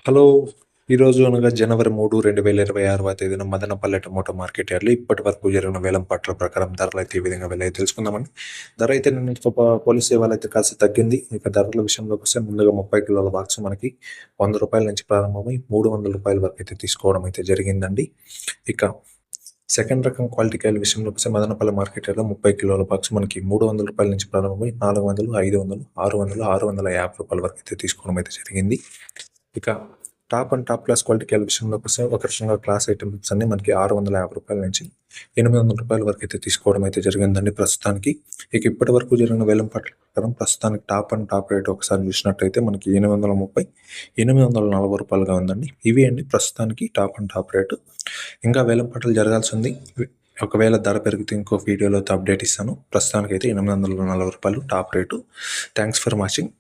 Hello. ఈరోజు అనగా జనవరి 3, 2026వ తేదీన మదనపల్లె టమోటా మార్కెట్ యార్డ్‌లో ఇప్పటి వరకు జరిగిన వేలం పాటల ప్రకారం ధరలైతే ఈ విధంగా వెళ్ళాయో తెలుసుకుందామండి. ధర అయితే నిన్న పోలీస్ సేవలైతే కాస్త తగ్గింది. ఇక ధరల విషయంలోకొస్తే ముందుగా 30 కిలోల బాక్స్ మనకి రూ. 100 నుంచి ప్రారంభమై రూ. 300 వరకు అయితే తీసుకోవడం అయితే జరిగిందండి. ఇక సెకండ్ రకం క్వాలిటీ కాయల విషయంలోకొస్తే మదనపల్లె మార్కెట్ యార్డ్‌లో 30 కిలోల బాక్స్ మనకి రూ. 300 నుంచి ప్రారంభమై 400, 500, 600, రూ. 650 వరకు అయితే తీసుకోవడం అయితే జరిగింది. ఇక top and top class quality కాయల విషయంలోకొస్తే ఒక రకంగా క్లాస్ ఐటమ్స్ అన్ని మనకి రూ. 650 నుంచి రూ. 800 వరకు అయితే తీసుకోవడం అయితే జరిగిందండి ప్రస్తుతానికి. ఇక ఇప్పటి వరకు జరిగిన వేలం పాటల ప్రకారం ప్రస్తుతానికి టాప్ అండ్ టాప్ రేట్ ఒకసారి చూసినట్టయితే మనకి రూ. 830, రూ. 840గా ఉందండి. ఇవి అండి ప్రస్తుతానికి టాప్ అండ్ టాప్ రేటు. ఇంకా వేలం పాటలు జరగాల్సి ఉంది. ఒకవేళ ధర పెరిగితే ఇంకో వీడియోలో అప్డేట్ ఇస్తాను. ప్రస్తుతానికైతే రూ. 840 top rate. Thanks for watching.